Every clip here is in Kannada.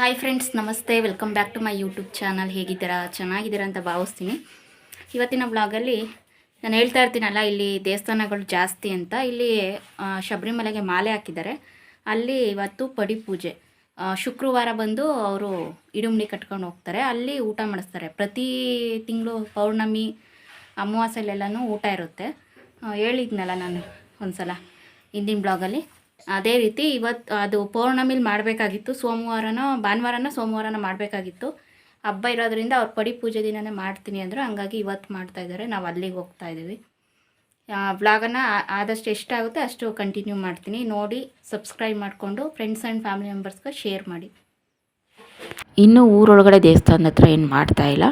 ಹಾಯ್ ಫ್ರೆಂಡ್ಸ್, ನಮಸ್ತೆ. Welcome back to my YouTube channel. ಹೇಗಿದ್ದೀರಾ? ಚೆನ್ನಾಗಿದ್ದೀರಾ ಅಂತ ಭಾವಿಸ್ತೀನಿ. ಇವತ್ತಿನ ಬ್ಲಾಗಲ್ಲಿ ನಾನು ಹೇಳ್ತಾ ಇರ್ತೀನಲ್ಲ, ಇಲ್ಲಿ ದೇವಸ್ಥಾನಗಳು ಜಾಸ್ತಿ ಅಂತ. ಇಲ್ಲಿ ಶಬರಿಮಲೆಗೆ ಮಾಲೆ ಹಾಕಿದ್ದಾರೆ. ಅಲ್ಲಿ ಇವತ್ತು ಪಡಿ ಪೂಜೆ. ಶುಕ್ರವಾರ ಬಂದು ಅವರು ಇಡುಮುಡಿ ಕಟ್ಕೊಂಡು ಹೋಗ್ತಾರೆ. ಅಲ್ಲಿ ಊಟ ಮಾಡಿಸ್ತಾರೆ. ಪ್ರತಿ ತಿಂಗಳು ಪೌರ್ಣಮಿ ಅಮಾವಾಸ್ಯೆಲ್ಲೆಲ್ಲನೂ ಊಟ ಇರುತ್ತೆ. ಹೇಳಿದ್ನಲ್ಲ ನಾನು ಒಂದು ಸಲ ಹಿಂದಿನ ಬ್ಲಾಗಲ್ಲಿ. ಅದೇ ರೀತಿ ಇವತ್ತು ಅದು ಪೌರ್ಣಮಿಲಿ ಮಾಡಬೇಕಾಗಿತ್ತು. ಸೋಮವಾರನ ಮಾಡಬೇಕಾಗಿತ್ತು. ಹಬ್ಬ ಇರೋದ್ರಿಂದ ಅವ್ರು ಪಡಿ ಪೂಜೆ ದಿನವೇ ಮಾಡ್ತೀನಿ ಅಂದರು. ಹಂಗಾಗಿ ಇವತ್ತು ಮಾಡ್ತಾಯಿದ್ದಾರೆ. ನಾವು ಅಲ್ಲಿಗೆ ಹೋಗ್ತಾ ಇದ್ದೀವಿ. ವ್ಲಾಗನ್ನು ಆದಷ್ಟು ಎಷ್ಟಾಗುತ್ತೆ ಅಷ್ಟು ಕಂಟಿನ್ಯೂ ಮಾಡ್ತೀನಿ. ನೋಡಿ ಸಬ್ಸ್ಕ್ರೈಬ್ ಮಾಡಿಕೊಂಡು ಫ್ರೆಂಡ್ಸ್ ಆ್ಯಂಡ್ ಫ್ಯಾಮಿಲಿ ಮೆಂಬರ್ಸ್ಗೆ ಶೇರ್ ಮಾಡಿ. ಇನ್ನು ಊರೊಳಗಡೆ ದೇವಸ್ಥಾನದ ಹತ್ರ ಏನು ಮಾಡ್ತಾಯಿಲ್ಲ.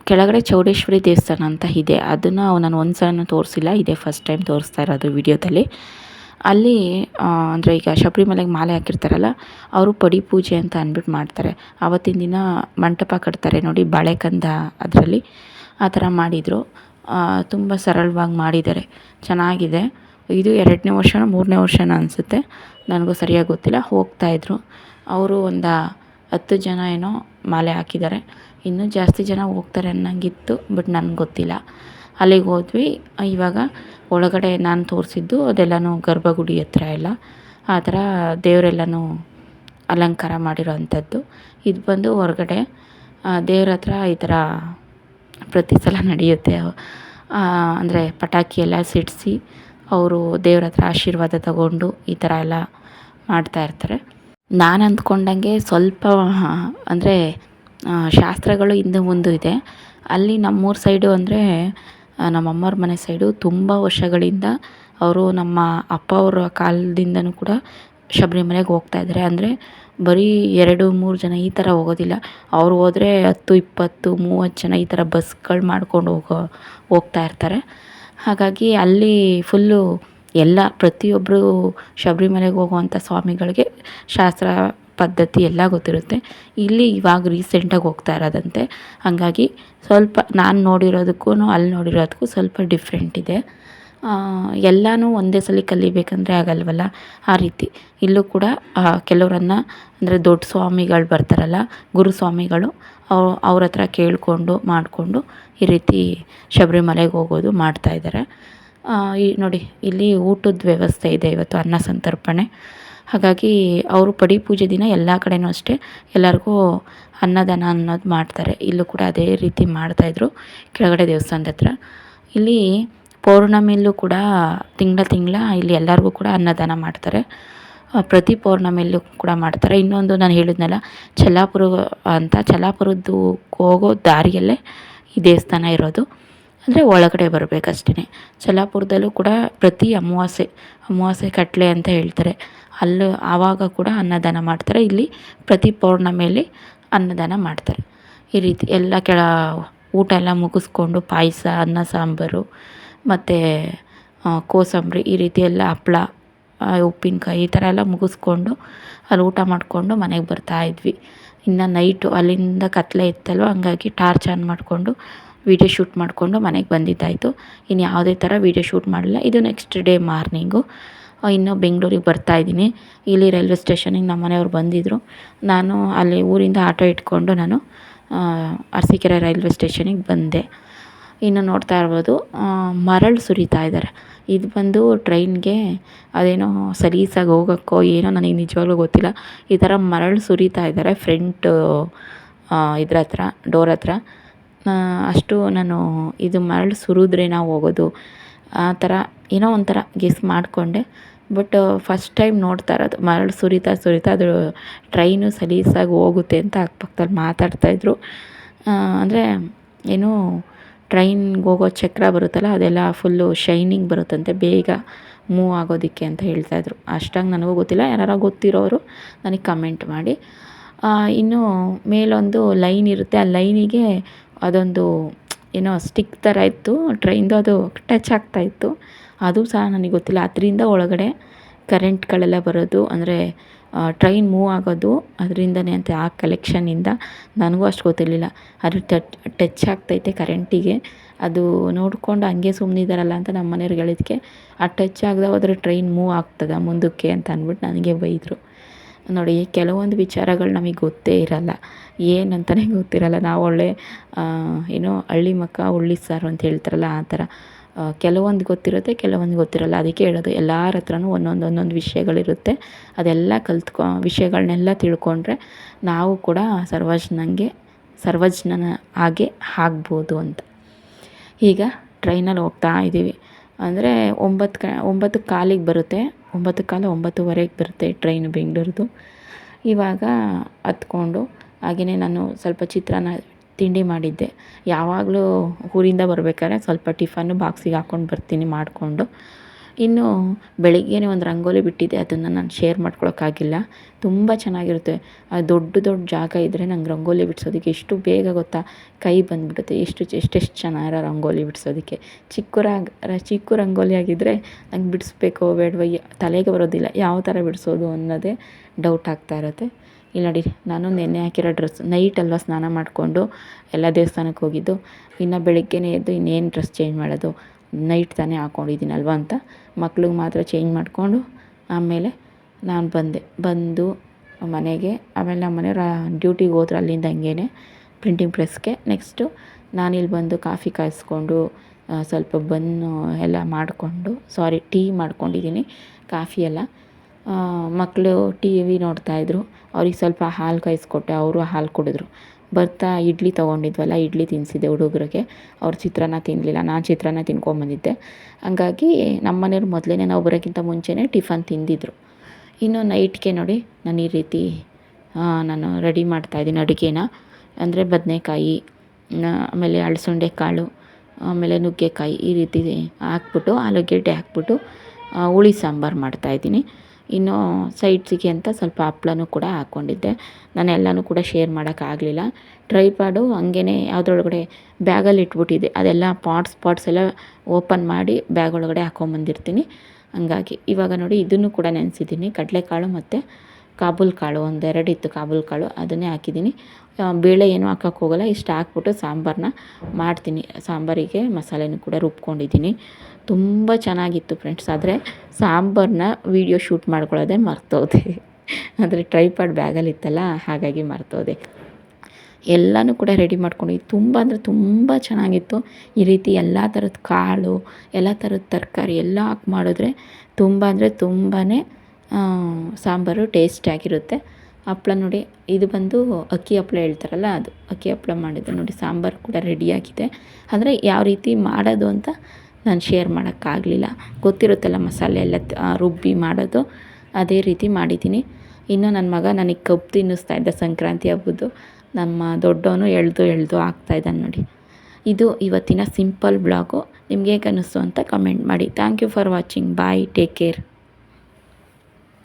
ಕೆಳಗಡೆ ಚೌಡೇಶ್ವರಿ ದೇವಸ್ಥಾನ ಅಂತ ಇದೆ. ಅದನ್ನು ನಾನು ಒಂದು ಸಲ ತೋರಿಸಿಲ್ಲ, ಇದೇ ಫಸ್ಟ್ ಟೈಮ್ ತೋರಿಸ್ತಾ ಇರೋದು ವಿಡಿಯೋದಲ್ಲಿ. ಅಲ್ಲಿ ಅಂದರೆ ಈಗ ಶಬರಿಮಲೆಗೆ ಮಾಲೆ ಹಾಕಿರ್ತಾರಲ್ಲ, ಅವರು ಪಡಿ ಪೂಜೆ ಅಂತ ಅಂದ್ಬಿಟ್ಟು ಮಾಡ್ತಾರೆ. ಆವತ್ತಿನ ದಿನ ಮಂಟಪ ಕಟ್ತಾರೆ ನೋಡಿ, ಬಾಳೆಕಂದ ಅದರಲ್ಲಿ ಆ ಥರ ಮಾಡಿದರು. ತುಂಬ ಸರಳವಾಗಿ ಮಾಡಿದ್ದಾರೆ, ಚೆನ್ನಾಗಿದೆ. ಇದು 2ನೇ ವರ್ಷನೋ 3ನೇ ವರ್ಷನೋ ಅನಿಸುತ್ತೆ, ನನಗೂ ಸರಿಯಾಗಿ ಗೊತ್ತಿಲ್ಲ. ಹೋಗ್ತಾಯಿದ್ರು ಅವರು. ಒಂದು 10 ಜನ ಏನೋ ಮಾಲೆ ಹಾಕಿದ್ದಾರೆ. ಇನ್ನೂ ಜಾಸ್ತಿ ಜನ ಹೋಗ್ತಾರೆ ಅನ್ನಂಗಿತ್ತು, ಬಟ್ ನನಗೆ ಗೊತ್ತಿಲ್ಲ. ಅಲ್ಲಿಗೆ ಹೋದ್ವಿ. ಇವಾಗ ಒಳಗಡೆ ನಾನು ತೋರಿಸಿದ್ದು ಅದೆಲ್ಲನೂ ಗರ್ಭಗುಡಿ ಹತ್ರ ಎಲ್ಲ ಆ ಥರ ದೇವರೆಲ್ಲನೂ ಅಲಂಕಾರ ಮಾಡಿರೋ ಅಂಥದ್ದು. ಇದು ಬಂದು ಹೊರಗಡೆ ದೇವ್ರ ಹತ್ರ ಈ ಥರ ಪ್ರತಿ ಸಲ ನಡೆಯುತ್ತೆ. ಅಂದರೆ ಪಟಾಕಿ ಎಲ್ಲ ಸಿಡಿಸಿ ಅವರು ದೇವ್ರ ಹತ್ರ ಆಶೀರ್ವಾದ ತಗೊಂಡು ಈ ಥರ ಎಲ್ಲ ಮಾಡ್ತಾಯಿರ್ತಾರೆ. ನಾನು ಅಂದ್ಕೊಂಡಂಗೆ ಸ್ವಲ್ಪ ಅಂದರೆ ಶಾಸ್ತ್ರಗಳು ಹಿಂದೆ ಮುಂದೆ ಇದೆ. ಅಲ್ಲಿ ನಮ್ಮೂರ ಸೈಡು ಅಂದರೆ ನಮ್ಮಮ್ಮವ್ರ ಮನೆ ಸೈಡು ತುಂಬ ವರ್ಷಗಳಿಂದ ಅವರು ನಮ್ಮ ಅಪ್ಪ ಅವರ ಕಾಲದಿಂದನೂ ಕೂಡ ಶಬರಿಮಲೆಗೆ ಹೋಗ್ತಾಯಿದ್ದಾರೆ. ಅಂದರೆ ಬರೀ 2-3 ಜನ ಈ ಥರ ಹೋಗೋದಿಲ್ಲ. ಅವರು ಹೋದರೆ 10-20-30 ಜನ ಈ ಥರ ಬಸ್ಗಳು ಮಾಡ್ಕೊಂಡು ಹೋಗ್ತಾಯಿರ್ತಾರೆ. ಹಾಗಾಗಿ ಅಲ್ಲಿ ಫುಲ್ಲು ಎಲ್ಲ ಪ್ರತಿಯೊಬ್ಬರು ಶಬರಿಮಲೆಗೆ ಹೋಗುವಂಥ ಸ್ವಾಮಿಗಳಿಗೆ ಶಾಸ್ತ್ರ ಪದ್ಧತಿ ಎಲ್ಲ ಗೊತ್ತಿರುತ್ತೆ. ಇಲ್ಲಿ ಇವಾಗ ರೀಸೆಂಟಾಗಿ ಹೋಗ್ತಾ ಇರೋದಂತೆ. ಹಾಗಾಗಿ ಸ್ವಲ್ಪ ನಾನು ನೋಡಿರೋದಕ್ಕೂ ಅಲ್ಲಿ ನೋಡಿರೋದಕ್ಕೂ ಸ್ವಲ್ಪ ಡಿಫ್ರೆಂಟ್ ಇದೆ. ಎಲ್ಲನೂ ಒಂದೇ ಸಲ ಕಲಿಬೇಕಂದ್ರೆ ಆಗಲ್ವಲ್ಲ, ಆ ರೀತಿ ಇಲ್ಲೂ ಕೂಡ ಕೆಲವರನ್ನು ಅಂದರೆ ದೊಡ್ಡ ಸ್ವಾಮಿಗಳು ಬರ್ತಾರಲ್ಲ, ಗುರುಸ್ವಾಮಿಗಳು, ಅವ್ರ ಹತ್ರ ಕೇಳಿಕೊಂಡು ಮಾಡಿಕೊಂಡು ಈ ರೀತಿ ಶಬರಿಮಲೆಗೆ ಹೋಗೋದು ಮಾಡ್ತಾಯಿದ್ದಾರೆ. ನೋಡಿ, ಇಲ್ಲಿ ಊಟದ ವ್ಯವಸ್ಥೆ ಇದೆ ಇವತ್ತು, ಅನ್ನ ಸಂತರ್ಪಣೆ. ಹಾಗಾಗಿ ಅವರು ಪಡಿ ಪೂಜೆ ದಿನ ಎಲ್ಲ ಕಡೆಯೂ ಅಷ್ಟೇ ಎಲ್ಲರಿಗೂ ಅನ್ನದಾನ ಅನ್ನೋದು ಮಾಡ್ತಾರೆ. ಇಲ್ಲೂ ಕೂಡ ಅದೇ ರೀತಿ ಮಾಡ್ತಾಯಿದ್ರು ಕೆಳಗಡೆ ದೇವಸ್ಥಾನದ ಹತ್ರ. ಇಲ್ಲಿ ಪೌರ್ಣಮಿಯಲ್ಲೂ ಕೂಡ ತಿಂಗಳ ಇಲ್ಲಿ ಎಲ್ಲರಿಗೂ ಕೂಡ ಅನ್ನದಾನ ಮಾಡ್ತಾರೆ. ಪ್ರತಿ ಪೌರ್ಣಮಿಯಲ್ಲೂ ಕೂಡ ಮಾಡ್ತಾರೆ. ಇನ್ನೊಂದು ನಾನು ಹೇಳಿದ್ನಲ್ಲ, ಛಲ್ಲಾಪುರ ಅಂತ, ಛಲ್ಲಾಪುರದ್ದು ಹೋಗೋ ದಾರಿಯಲ್ಲೇ ಈ ದೇವಸ್ಥಾನ ಇರೋದು. ಅಂದರೆ ಒಳಗಡೆ ಬರಬೇಕಷ್ಟೇ. ಛಲ್ಲಾಪುರದಲ್ಲೂ ಕೂಡ ಪ್ರತಿ ಅಮಾವಾಸ್ಯೆ ಕಟ್ಲೆ ಅಂತ ಹೇಳ್ತಾರೆ, ಅಲ್ಲೂ ಆವಾಗ ಕೂಡ ಅನ್ನದಾನ ಮಾಡ್ತಾರೆ. ಇಲ್ಲಿ ಪ್ರತಿ ಪೌರ್ಣಮಿಯಲ್ಲಿ ಅನ್ನದಾನ ಮಾಡ್ತಾರೆ. ಈ ರೀತಿ ಎಲ್ಲ ಊಟ ಎಲ್ಲ ಮುಗಿಸ್ಕೊಂಡು ಪಾಯಸ, ಅನ್ನ ಸಾಂಬಾರು ಮತ್ತು ಕೋಸಂಬರಿ ಈ ರೀತಿ ಎಲ್ಲ ಹಪ್ಳ, ಉಪ್ಪಿನಕಾಯಿ ಈ ಥರ ಎಲ್ಲ ಮುಗಿಸ್ಕೊಂಡು ಅಲ್ಲಿ ಊಟ ಮಾಡಿಕೊಂಡು ಮನೆಗೆ ಬರ್ತಾಯಿದ್ವಿ. ಇನ್ನು ನೈಟು ಅಲ್ಲಿಂದ ಕತ್ಲೆ ಇತ್ತಲ್ವ, ಹಂಗಾಗಿ ಟಾರ್ಚ್ ಆನ್ ಮಾಡಿಕೊಂಡು ವೀಡಿಯೋ ಶೂಟ್ ಮಾಡಿಕೊಂಡು ಮನೆಗೆ ಬಂದಿದ್ದಾಯಿತು. ಇನ್ನು ಯಾವುದೇ ಥರ ವೀಡಿಯೋ ಶೂಟ್ ಮಾಡಲಿಲ್ಲ. ಇದು ನೆಕ್ಸ್ಟ್ ಡೇ ಮಾರ್ನಿಂಗು. ಇನ್ನು ಬೆಂಗಳೂರಿಗೆ ಬರ್ತಾಯಿದ್ದೀನಿ. ಇಲ್ಲಿ ರೈಲ್ವೆ ಸ್ಟೇಷನಿಗೆ ನಮ್ಮ ಮನೆಯವ್ರು ಬಂದಿದ್ದರು. ನಾನು ಅಲ್ಲಿ ಊರಿಂದ ಆಟೋ ಇಟ್ಕೊಂಡು ನಾನು ಅರಸೀಕೆರೆ ರೈಲ್ವೆ ಸ್ಟೇಷನಿಗೆ ಬಂದೆ. ಇನ್ನು ನೋಡ್ತಾ ಇರ್ಬೋದು, ಮರಳು ಸುರಿತಾ ಇದ್ದಾರೆ. ಇದು ಬಂದು ಟ್ರೈನ್ಗೆ ಅದೇನೋ ಸಲೀಸಾಗಿ ಹೋಗೋಕ್ಕೋ ಏನೋ ನನಗೆ ನಿಜವಾಗ್ಲೂ ಗೊತ್ತಿಲ್ಲ. ಈ ಥರ ಮರಳು ಸುರಿತಾ ಇದ್ದಾರೆ ಫ್ರಂಟ್ ಇದ್ರ ಹತ್ರ, ಡೋರ್ ಹತ್ರ. ಅಷ್ಟು ನಾನು ಇದು ಮರಳು ಸುರಿದ್ರೆ ನಾವು ಹೋಗೋದು ಆ ಥರ ಏನೋ ಒಂಥರ ಗೆಸ್ ಮಾಡಿಕೊಂಡೆ. ಬಟ್ ಫಸ್ಟ್ ಟೈಮ್ ನೋಡ್ತಾ ಇರೋದು, ಮರಳು ಸುರಿತಾ ಅದು ಟ್ರೈನು ಸಲೀಸಾಗಿ ಹೋಗುತ್ತೆ ಅಂತ ಅಕ್ಕಪಕ್ಕದಲ್ಲಿ ಮಾತಾಡ್ತಾಯಿದ್ರು. ಅಂದರೆ ಏನು ಟ್ರೈನ್ಗೆ ಹೋಗೋ ಚಕ್ರ ಬರುತ್ತಲ್ಲ, ಅದೆಲ್ಲ ಫುಲ್ಲು ಶೈನಿಂಗ್ ಬರುತ್ತಂತೆ, ಬೇಗ ಮೂವ್ ಆಗೋದಕ್ಕೆ ಅಂತ ಹೇಳ್ತಾಯಿದ್ರು. ಅಷ್ಟಾಗಿ ನನಗೂ ಗೊತ್ತಿಲ್ಲ, ಯಾರು ಗೊತ್ತಿರೋರು ನನಗೆ ಕಮೆಂಟ್ ಮಾಡಿ. ಇನ್ನು ಮೇಲೊಂದು ಲೈನ್ ಇರುತ್ತೆ, ಆ ಲೈನಿಗೆ ಅದೊಂದು ಏನೋ ಸ್ಟಿಕ್ ಥರ ಇತ್ತು ಟ್ರೈನ್ದು, ಅದು ಟಚ್ ಆಗ್ತಾಯಿತ್ತು. ಅದು ಸಹ ನನಗೆ ಗೊತ್ತಿಲ್ಲ. ಅದರಿಂದ ಒಳಗಡೆ ಕರೆಂಟ್ಗಳೆಲ್ಲ ಬರೋದು, ಅಂದರೆ ಟ್ರೈನ್ ಮೂವ್ ಆಗೋದು ಅದರಿಂದನೇ ಅಂತ. ಆ ಕಲೆಕ್ಷನಿಂದ ನನಗೂ ಅಷ್ಟು ಗೊತ್ತಿರಲಿಲ್ಲ. ಅದು ಟಚ್ ಆಗ್ತೈತೆ ಕರೆಂಟಿಗೆ. ಅದು ನೋಡಿಕೊಂಡು ಹಂಗೆ ಸುಮ್ಮನಿದ್ದಾರಲ್ಲ ಅಂತ ನಮ್ಮ ಮನೆಯವ್ರಿಗೆ ಹೇಳಿದ್ದಕ್ಕೆ, ಆ ಟಚ್ ಆಗದೆ ಹೋದರೆ ಟ್ರೈನ್ ಮೂವ್ ಆಗ್ತದೆ ಮುಂದಕ್ಕೆ ಅಂತ ಅಂದ್ಬಿಟ್ಟು ನನಗೆ ಬೈದರು. ನೋಡಿ ಕೆಲವೊಂದು ವಿಚಾರಗಳು ನಮಗೆ ಗೊತ್ತೇ ಇರಲ್ಲ, ಏನಂತಲೇ ಗೊತ್ತಿರಲ್ಲ. ನಾವು ಒಳ್ಳೆ ಏನೋ ಹಳ್ಳಿ ಮಕ್ಕ ಉಳ್ಳಿ ಸಾರು ಅಂತ ಹೇಳ್ತಾರಲ್ಲ ಆ ಥರ. ಕೆಲವೊಂದು ಗೊತ್ತಿರುತ್ತೆ, ಕೆಲವೊಂದು ಗೊತ್ತಿರಲ್ಲ. ಅದಕ್ಕೆ ಹೇಳೋದು ಎಲ್ಲರ ಹತ್ರನೂ ಒಂದೊಂದು ವಿಷಯಗಳಿರುತ್ತೆ. ಅದೆಲ್ಲ ವಿಷಯಗಳನ್ನೆಲ್ಲ ತಿಳ್ಕೊಂಡ್ರೆ ನಾವು ಕೂಡ ಸರ್ವಜ್ಞನ ಹಾಗೆ ಆಗ್ಬೋದು ಅಂತ. ಈಗ ಟ್ರೈನಲ್ಲಿ ಹೋಗ್ತಾ ಇದ್ದೀವಿ. ಅಂದರೆ 9:15 ಬರುತ್ತೆ, 9:15, 9:15 ಬರುತ್ತೆ ಟ್ರೈನು ಬೆಂಗಳೂರದು. ಇವಾಗ ಹತ್ಕೊಂಡು ಹಾಗೆಯೇ ನಾನು ಸ್ವಲ್ಪ ಚಿತ್ರಾನ್ನ ತಿಂಡಿ ಮಾಡಿದ್ದೆ. ಯಾವಾಗಲೂ ಊರಿಂದ ಬರ್ಬೇಕಾದ್ರೆ ಸ್ವಲ್ಪ ಟಿಫನ್ನು ಬಾಕ್ಸಿಗೆ ಹಾಕ್ಕೊಂಡು ಬರ್ತೀನಿ ಮಾಡಿಕೊಂಡು. ಇನ್ನು ಬೆಳಿಗ್ಗೆನೇ ಒಂದು ರಂಗೋಲಿ ಬಿಟ್ಟಿದ್ದೆ, ಅದನ್ನು ನಾನು ಶೇರ್ ಮಾಡ್ಕೊಳಕ್ಕಾಗಿಲ್ಲ. ತುಂಬ ಚೆನ್ನಾಗಿರುತ್ತೆ. ದೊಡ್ಡ ಜಾಗ ಇದ್ದರೆ ನಂಗೆ ರಂಗೋಲಿ ಬಿಡಿಸೋದಕ್ಕೆ ಎಷ್ಟು ಬೇಗ ಗೊತ್ತಾ ಕೈ ಬಂದುಬಿಡುತ್ತೆ. ಎಷ್ಟೆಷ್ಟು ಚೆನ್ನಾಗಿರೋ ರಂಗೋಲಿ ಬಿಡಿಸೋದಕ್ಕೆ. ಚಿಕ್ಕ ರಂಗೋಲಿ ಆಗಿದ್ದರೆ ನಂಗೆ ಬಿಡಿಸ್ಬೇಕೋ ಬೇಡವೋ ತಲೆಗೆ ಬರೋದಿಲ್ಲ, ಯಾವ ಥರ ಬಿಡಿಸೋದು ಅನ್ನೋದೇ ಡೌಟ್ ಆಗ್ತಾ ಇರುತ್ತೆ. ಇಲ್ಲಿ ನೋಡಿ, ನಾನು ನೆನ್ನೆ ಹಾಕಿರೋ ಡ್ರೆಸ್ ನೈಟ್ ಅಲ್ವಾ ಸ್ನಾನ ಮಾಡಿಕೊಂಡು ಎಲ್ಲ ದೇವಸ್ಥಾನಕ್ಕೆ ಹೋಗಿದ್ದು. ಇನ್ನು ಬೆಳಗ್ಗೆನೇ ಎದ್ದು ಇನ್ನೇನು ಡ್ರೆಸ್ ಚೇಂಜ್ ಮಾಡೋದು, ನೈಟ್ ತಾನೇ ಹಾಕ್ಕೊಂಡಿದ್ದೀನಲ್ವ ಅಂತ ಮಕ್ಳಿಗೆ ಮಾತ್ರ ಚೇಂಜ್ ಮಾಡಿಕೊಂಡು ಆಮೇಲೆ ನಾನು ಬಂದು ಮನೆಗೆ. ಆಮೇಲೆ ನಮ್ಮ ಮನೆಯವ್ರು ಡ್ಯೂಟಿಗೆ ಹೋದ್ರು ಅಲ್ಲಿಂದ ಹಂಗೇ ಪ್ರಿಂಟಿಂಗ್ ಪ್ರೆಸ್ಗೆ. ನೆಕ್ಸ್ಟು ನಾನಿಲ್ಲಿ ಬಂದು ಕಾಫಿ ಕಾಯಿಸ್ಕೊಂಡು ಸ್ವಲ್ಪ ಬನ್ನು ಎಲ್ಲ ಮಾಡಿಕೊಂಡು ಟೀ ಮಾಡ್ಕೊಂಡಿದ್ದೀನಿ. ಕಾಫಿ ಎಲ್ಲ ಮಕ್ಕಳು ಟಿ ವಿ ನೋಡ್ತಾಯಿದ್ರು. ಅವ್ರಿಗೆ ಸ್ವಲ್ಪ ಹಾಲು ಕಾಯಿಸ್ಕೊಟ್ಟೆ, ಅವರು ಹಾಲು ಕುಡಿದ್ರು. ಬರ್ತಾ ಇಡ್ಲಿ ತೊಗೊಂಡಿದ್ವಲ್ಲ, ಇಡ್ಲಿ ತಿನ್ನಿಸಿದ್ದೆ ಹುಡುಗರಿಗೆ. ಅವ್ರು ಚಿತ್ರಾನ್ನ ತಿನ್ನಲಿಲ್ಲ, ನಾನು ಚಿತ್ರಾನ್ನ ತಿನ್ಕೊಂಬಂದಿದ್ದೆ. ಹಂಗಾಗಿ ನಮ್ಮ ಮನೆಯವ್ರು ಮೊದಲೇ ನಾವು ಬರೋಕ್ಕಿಂತ ಮುಂಚೆನೇ ಟಿಫನ್ ತಿಂದಿದ್ರು. ಇನ್ನು ನೈಟ್ಗೆ ನೋಡಿ ನಾನು ಈ ರೀತಿ ನಾನು ರೆಡಿ ಮಾಡ್ತಾಯಿದ್ದೀನಿ ಅಡುಗೆನ. ಅಂದರೆ ಬದನೆಕಾಯಿ, ಆಮೇಲೆ ಅಲಸಂಡೆ ಕಾಳು, ಆಮೇಲೆ ನುಗ್ಗೆಕಾಯಿ ಈ ರೀತಿ ಹಾಕ್ಬಿಟ್ಟು, ಆಲೂಗೆಡ್ಡೆ ಹಾಕ್ಬಿಟ್ಟು ಹುಳಿ ಸಾಂಬಾರು ಮಾಡ್ತಾಯಿದ್ದೀನಿ. ಇನ್ನು ಸೈಡ್ಸಿಗೆ ಅಂತ ಸ್ವಲ್ಪ ಹಪ್ಳನೂ ಕೂಡ ಹಾಕ್ಕೊಂಡಿದ್ದೆ. ನಾನು ಎಲ್ಲನೂ ಕೂಡ ಶೇರ್ ಮಾಡೋಕ್ಕಾಗಲಿಲ್ಲ. ಟ್ರೈಪಾಡು ಹಂಗೇ ಯಾವುದ್ರೊಳಗಡೆ ಬ್ಯಾಗಲ್ಲಿ ಇಟ್ಬಿಟ್ಟಿದ್ದೆ. ಅದೆಲ್ಲ ಪಾಟ್ಸ್ ಎಲ್ಲ ಓಪನ್ ಮಾಡಿ ಬ್ಯಾಗ್ ಒಳಗಡೆ ಹಾಕ್ಕೊಂಬಂದಿರ್ತೀನಿ. ಹಂಗಾಗಿ ಇವಾಗ ನೋಡಿ ಇದನ್ನು ಕೂಡ ನೆನೆಸಿದ್ದೀನಿ. ಕಡಲೆಕಾಳು ಮತ್ತು ಕಾಬೂಲ್ ಕಾಳು, 1-2 ಇತ್ತು ಕಾಬೂಲ್ ಕಾಳು, ಅದನ್ನೇ ಹಾಕಿದ್ದೀನಿ. ಬೇಳೆ ಏನೂ ಹಾಕೋಕ್ಕೆ ಹೋಗಲ್ಲ, ಇಷ್ಟು ಹಾಕ್ಬಿಟ್ಟು ಸಾಂಬಾರನ್ನ ಮಾಡ್ತೀನಿ. ಸಾಂಬಾರಿಗೆ ಮಸಾಲೆನೂ ಕೂಡ ರುಬ್ಕೊಂಡಿದ್ದೀನಿ. ತುಂಬ ಚೆನ್ನಾಗಿತ್ತು ಫ್ರೆಂಡ್ಸ್. ಆದರೆ ಸಾಂಬಾರನ್ನ ವೀಡಿಯೋ ಶೂಟ್ ಮಾಡ್ಕೊಳ್ಳೋದೇ ಮರ್ತೋದೆ. ಅಂದರೆ ಟ್ರೈಪಾಡ್ ಬ್ಯಾಗಲ್ಲಿ ಇತ್ತಲ್ಲ, ಹಾಗಾಗಿ ಮರ್ತೋದೆ. ಎಲ್ಲನೂ ಕೂಡ ರೆಡಿ ಮಾಡ್ಕೊಂಡಿದ್ದು ತುಂಬ ಅಂದರೆ ತುಂಬ ಚೆನ್ನಾಗಿತ್ತು. ಈ ರೀತಿ ಎಲ್ಲ ಥರದ ಕಾಳು, ಎಲ್ಲ ಥರದ ತರಕಾರಿ ಎಲ್ಲ ಹಾಕಿ ಮಾಡಿದ್ರೆ ತುಂಬ ಅಂದರೆ ತುಂಬಾ ಸಾಂಬಾರು ಟೇಸ್ಟಿಯಾಗಿರುತ್ತೆ. ಹಪ್ಳ ನೋಡಿ, ಇದು ಬಂದು ಅಕ್ಕಿ ಹಪ್ಳ ಹೇಳ್ತಾರಲ್ಲ, ಅದು ಅಕ್ಕಿ ಹಪ್ಳ ಮಾಡಿದ್ದು ನೋಡಿ. ಸಾಂಬಾರು ಕೂಡ ರೆಡಿಯಾಗಿದೆ. ಅಂದರೆ ಯಾವ ರೀತಿ ಮಾಡೋದು ಅಂತ ನಾನು ಶೇರ್ ಮಾಡೋಕ್ಕಾಗಲಿಲ್ಲ. ಗೊತ್ತಿರುತ್ತಲ್ಲ ಮಸಾಲೆ ಎಲ್ಲ ರುಬ್ಬಿ ಮಾಡೋದು, ಅದೇ ರೀತಿ ಮಾಡಿದ್ದೀನಿ. ಇನ್ನು ನನ್ನ ಮಗ ನನಗೆ ಕಬ್ಬು ತಿನ್ನಿಸ್ತಾ ಇದ್ದ ಸಂಕ್ರಾಂತಿ ಹಬ್ಬದ್ದು. ನಮ್ಮ ದೊಡ್ಡವನು ಎಳೆದು ಆಗ್ತಾಯಿದ್ದಾನೆ ನೋಡಿ. ಇದು ಇವತ್ತಿನ ಸಿಂಪಲ್ ಬ್ಲಾಗು. ನಿಮ್ಗೆ ಹೇಗೆ ಅನ್ನಿಸ್ತು ಅಂತ ಕಮೆಂಟ್ ಮಾಡಿ. Thank you for watching. Bye, take care.